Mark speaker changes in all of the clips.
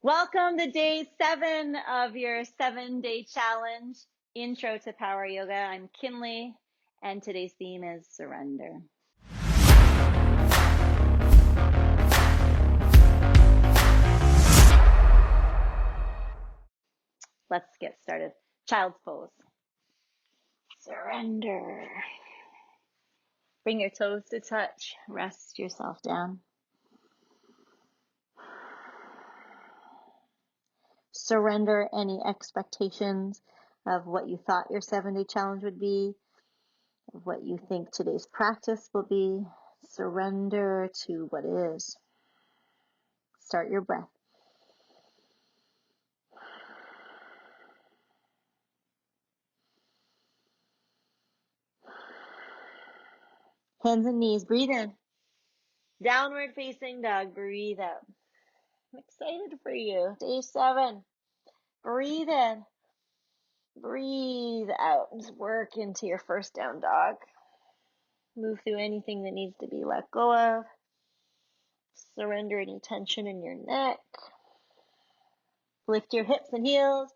Speaker 1: Welcome to day 7 of your 7-day challenge, Intro to Power Yoga. I'm Kinndli, and today's theme is surrender. Let's get started. Child's pose. Surrender. Bring your toes to touch. Rest yourself down. Surrender any expectations of what you thought your 7-day challenge would be, of what you think today's practice will be. Surrender to what is. Start your breath. Hands and knees, breathe in. Downward facing dog, breathe out. I'm excited for you. Day 7. Breathe in. Breathe out. Just work into your first down dog. Move through anything that needs to be let go of. Surrender any tension in your neck. Lift your hips and heels.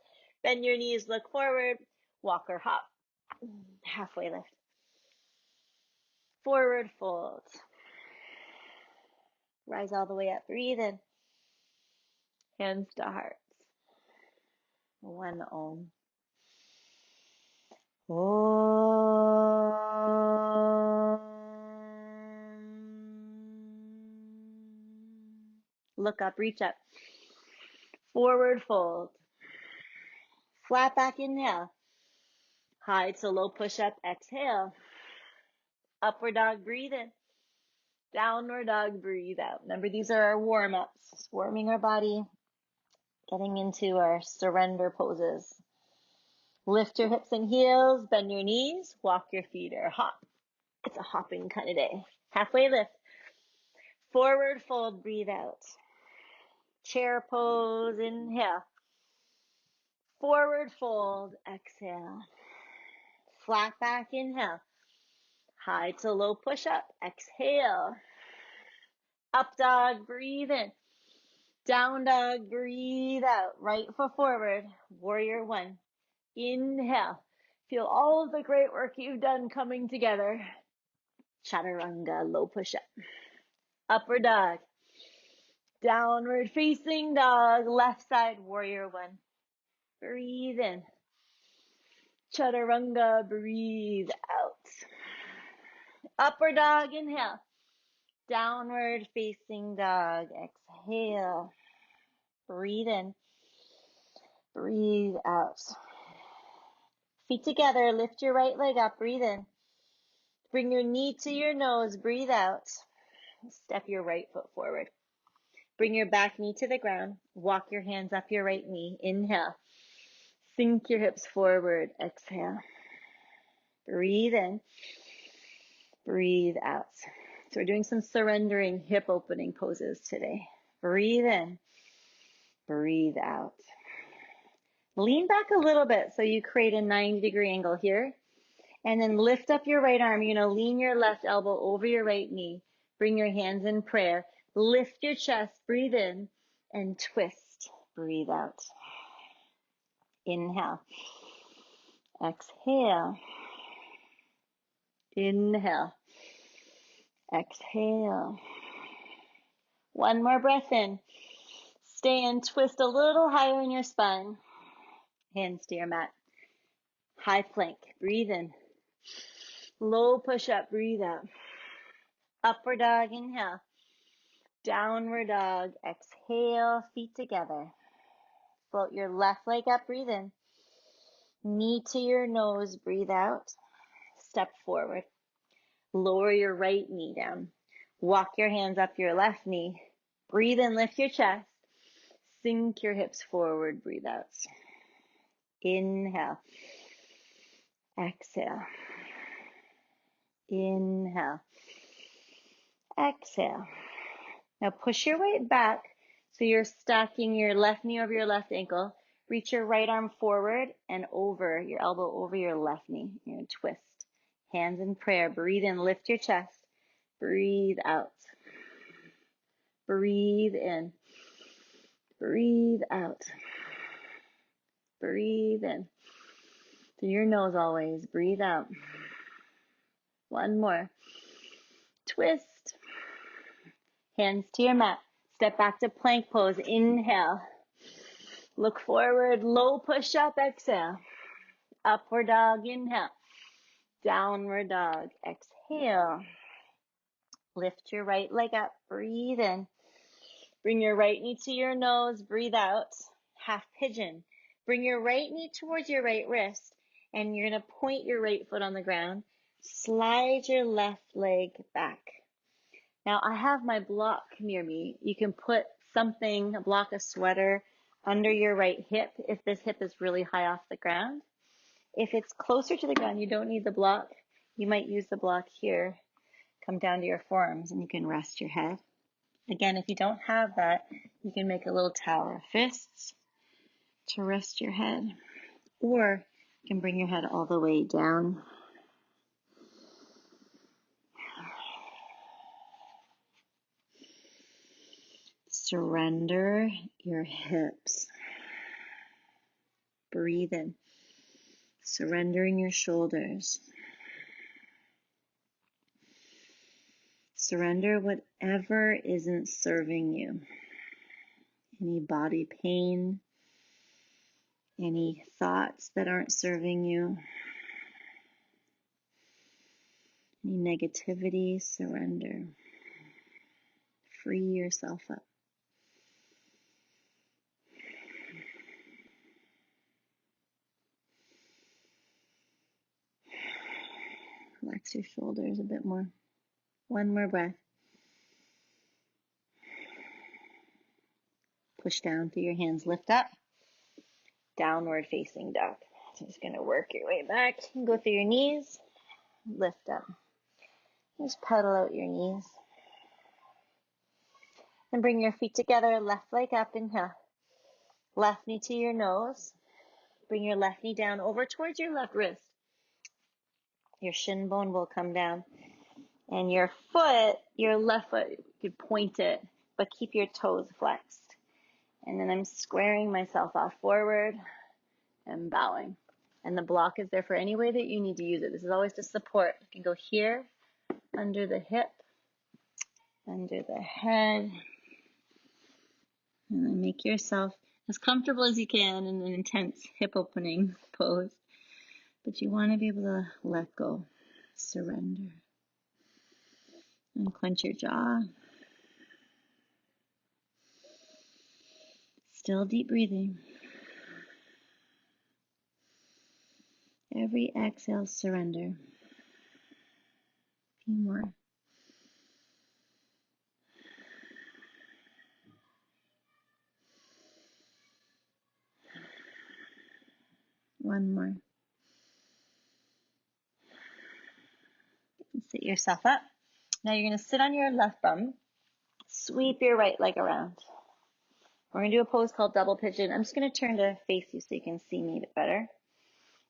Speaker 1: Bend your knees, look forward. Walk or hop. Halfway lift. Forward fold. Rise all the way up. Breathe in. Hands to hearts. One Om. Look up, reach up. Forward fold. Flat back, inhale. High to low push up, exhale. Upward dog, breathe in. Downward dog, breathe out. Remember, these are our warm-ups. Just warming our body, getting into our surrender poses. Lift your hips and heels, bend your knees, walk your feet or hop. It's a hopping kind of day. Halfway lift. Forward fold, breathe out. Chair pose, inhale. Forward fold, exhale. Flat back, inhale. High to low push up, exhale. Up dog, breathe in. Down dog, breathe out. Right foot forward, warrior 1. Inhale. Feel all of the great work you've done coming together. Chaturanga, low push up. Upward dog. Downward facing dog, left side, warrior 1. Breathe in. Chaturanga, breathe out. Upward dog, inhale. Downward facing dog, exhale. Breathe in. Breathe out. Feet together, lift your right leg up, breathe in. Bring your knee to your nose, breathe out. Step your right foot forward. Bring your back knee to the ground. Walk your hands up your right knee. Inhale. Sink your hips forward. Exhale. Breathe in. Breathe out. So we're doing some surrendering hip opening poses today. Breathe in. Breathe out. Lean back a little bit so you create a 90-degree angle here. And then lift up your right arm. You're going to lean your left elbow over your right knee. Bring your hands in prayer. Lift your chest. Breathe in and twist. Breathe out. Inhale. Exhale. Inhale. Exhale. One more breath in. Stay and twist a little higher in your spine. Hands to your mat. High plank. Breathe in. Low push up. Breathe out. Upward dog. Inhale. Downward dog. Exhale. Feet together. Float your left leg up. Breathe in. Knee to your nose. Breathe out. Step forward. Lower your right knee down. Walk your hands up your left knee. Breathe in. Lift your chest. Sink your hips forward. Breathe out. Inhale. Exhale. Inhale. Exhale. Now push your weight back so you're stacking your left knee over your left ankle. Reach your right arm forward and over, your elbow over your left knee. You're going to twist. Hands in prayer. Breathe in. Lift your chest. Breathe out. Breathe in. Breathe out. Breathe in. Through your nose always. Breathe out. One more. Twist. Hands to your mat. Step back to plank pose. Inhale. Look forward. Low push up. Exhale. Upward dog. Inhale. Downward dog. Exhale. Lift your right leg up. Breathe in. Bring your right knee to your nose. Breathe out. Half pigeon. Bring your right knee towards your right wrist, and you're going to point your right foot on the ground. Slide your left leg back. Now, I have my block near me. You can put something, a block, a sweater, under your right hip if this hip is really high off the ground. If it's closer to the ground, you don't need the block. You might use the block here. Come down to your forearms, and you can rest your head. Again, if you don't have that, you can make a little tower of fists to rest your head, or you can bring your head all the way down. Surrender your hips. Breathe in. Surrendering your shoulders. Surrender whatever isn't serving you. Any body pain, any thoughts that aren't serving you, any negativity, surrender. Free yourself up. Relax your shoulders a bit more. One more breath. Push down through your hands. Lift up. Downward facing dog. So just going to work your way back. Go through your knees. Lift up. Just pedal out your knees. And bring your feet together. Left leg up. Inhale. Left knee to your nose. Bring your left knee down over towards your left wrist. Your shin bone will come down. And your foot, your left foot, you could point it, but keep your toes flexed. And then I'm squaring myself off forward and bowing. And the block is there for any way that you need to use it. This is always to support. You can go here, under the hip, under the head. And then make yourself as comfortable as you can in an intense hip opening pose. But you want to be able to let go, surrender. And clench your jaw. Still deep breathing. Every exhale, surrender. A few more. One more. Sit yourself up. Now you're going to sit on your left bum. Sweep your right leg around. We're going to do a pose called double pigeon. I'm just going to turn to face you so you can see me a bit better.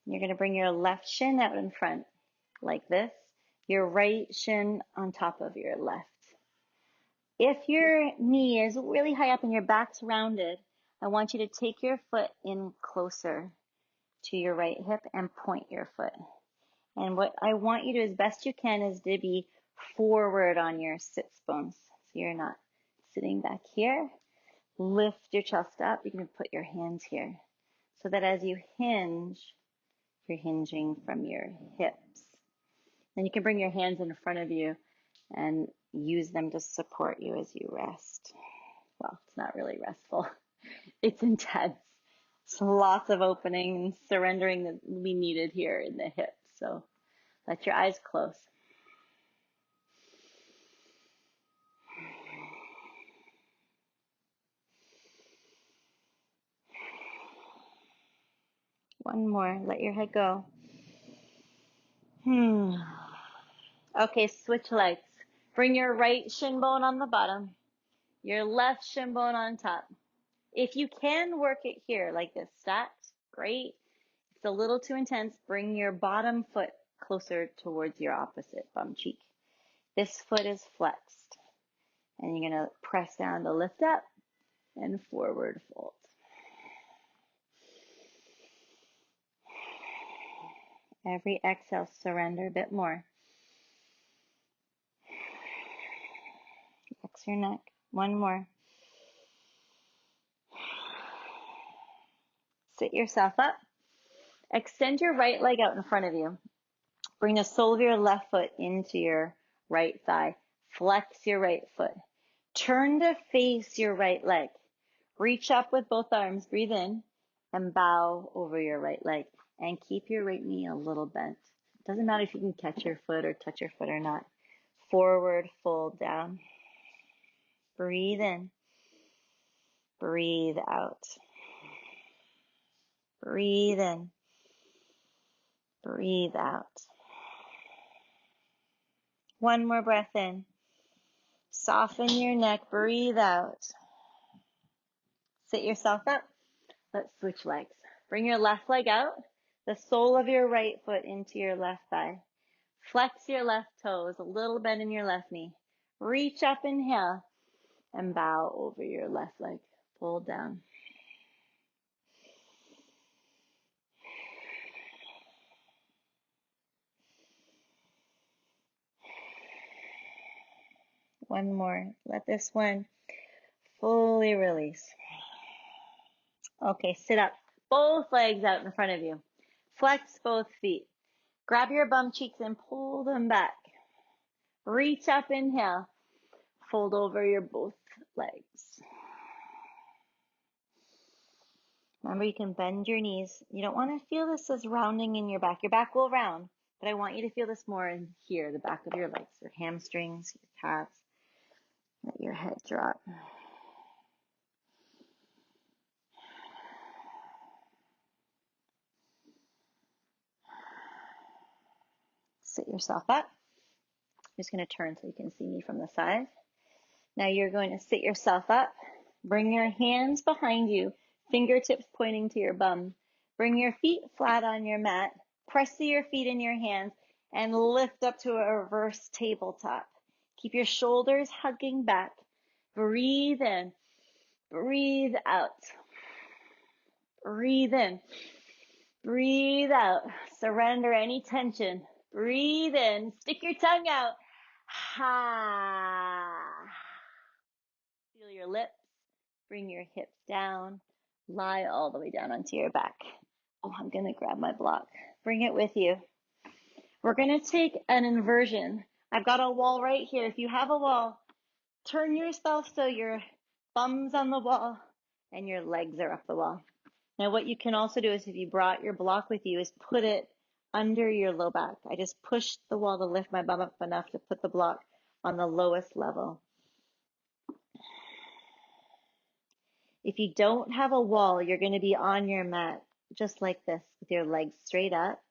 Speaker 1: You're going to bring your left shin out in front like this. Your right shin on top of your left. If your knee is really high up and your back's rounded, I want you to take your foot in closer to your right hip and point your foot. And what I want you to do as best you can is to be forward on your sits bones. So you're not sitting back here. Lift your chest up. You can put your hands here. So that as you hinge, you're hinging from your hips. Then you can bring your hands in front of you and use them to support you as you rest. Well, it's not really restful. It's intense. So lots of opening and surrendering that will be needed here in the hips. So let your eyes close. One more. Let your head go. Okay, switch legs. Bring your right shin bone on the bottom, your left shin bone on top. If you can work it here like this, stacked, great. If it's a little too intense, bring your bottom foot closer towards your opposite bum cheek. This foot is flexed. And you're going to press down to lift up and forward fold. Every exhale, surrender a bit more. Flex your neck. One more. Sit yourself up. Extend your right leg out in front of you. Bring the sole of your left foot into your right thigh. Flex your right foot. Turn to face your right leg. Reach up with both arms. Breathe in and bow over your right leg. And keep your right knee a little bent. Doesn't matter if you can catch your foot or touch your foot or not. Forward fold down. Breathe in. Breathe out. Breathe in. Breathe out. One more breath in. Soften your neck. Breathe out. Sit yourself up. Let's switch legs. Bring your left leg out. The sole of your right foot into your left thigh. Flex your left toes. A little bend in your left knee. Reach up, inhale, and bow over your left leg. Fold down. One more. Let this one fully release. Okay, sit up. Both legs out in front of you. Flex both feet. Grab your bum cheeks and pull them back. Reach up, inhale. Fold over your both legs. Remember, you can bend your knees. You don't want to feel this as rounding in your back. Your back will round, but I want you to feel this more in here, the back of your legs, your hamstrings, your calves. Let your head drop. Sit yourself up. I'm just going to turn so you can see me from the side. Now you're going to sit yourself up. Bring your hands behind you, fingertips pointing to your bum. Bring your feet flat on your mat. Press your feet in your hands and lift up to a reverse tabletop. Keep your shoulders hugging back. Breathe in. Breathe out. Breathe in. Breathe out. Surrender any tension. Breathe in. Stick your tongue out. Ha. Feel your lips. Bring your hips down. Lie all the way down onto your back. Oh, I'm going to grab my block. Bring it with you. We're going to take an inversion. I've got a wall right here. If you have a wall, turn yourself so your bum's on the wall and your legs are up the wall. Now, what you can also do is if you brought your block with you is put it under your low back. I just pushed the wall to lift my bum up enough to put the block on the lowest level. If you don't have a wall, you're going to be on your mat just like this with your legs straight up.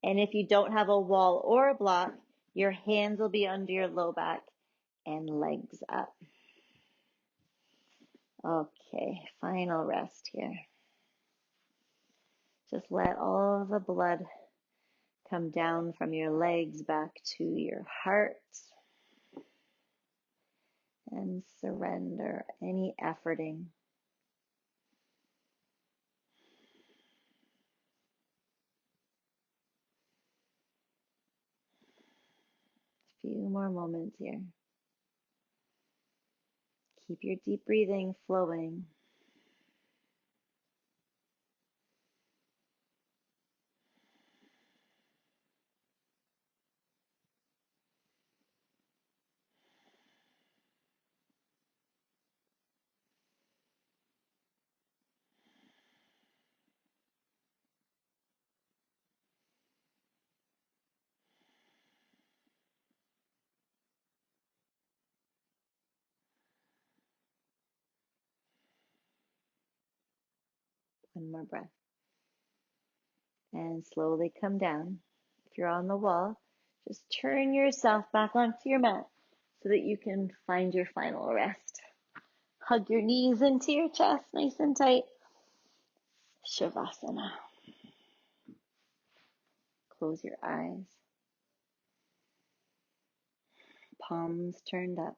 Speaker 1: And if you don't have a wall or a block, your hands will be under your low back and legs up. Okay, final rest here. Just let all the blood come down from your legs back to your heart and surrender any efforting. A few more moments here. Keep your deep breathing flowing. One more breath. And slowly come down. If you're on the wall, just turn yourself back onto your mat so that you can find your final rest. Hug your knees into your chest nice and tight. Shavasana. Close your eyes. Palms turned up.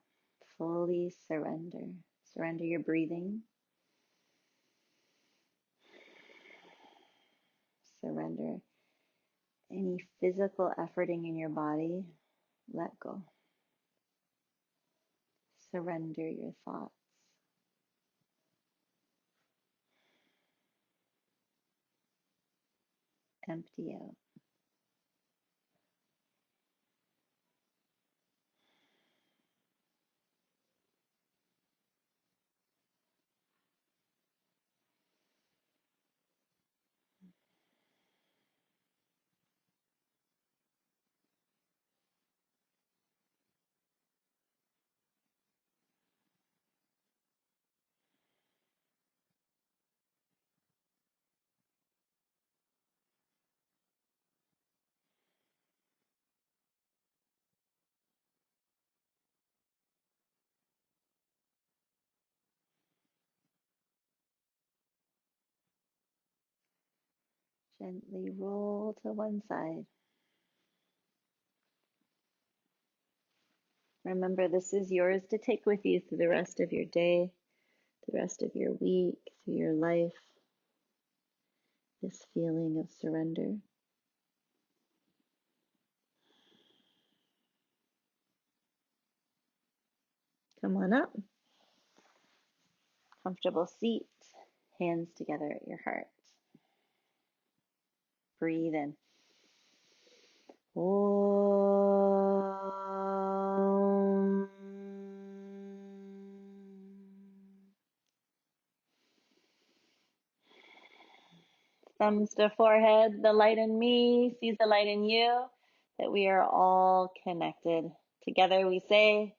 Speaker 1: Fully surrender. Surrender your breathing. surrender. Any physical efforting in your body, let go. Surrender your thoughts. Empty out. Gently roll to one side. Remember, this is yours to take with you through the rest of your day, the rest of your week, through your life. This feeling of surrender. Come on up. Comfortable seat, hands together at your heart. Breathe in. Om. Thumbs to forehead. The light in me sees the light in you, that we are all connected. Together we say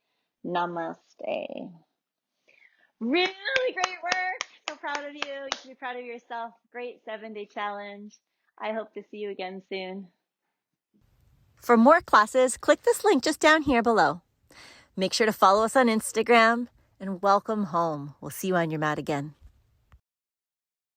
Speaker 1: namaste. Really great work. So proud of you. You should be proud of yourself. Great 7-day challenge. I hope to see you again soon.
Speaker 2: For more classes, click this link just down here below. Make sure to follow us on Instagram, and welcome home. We'll see you on your mat again.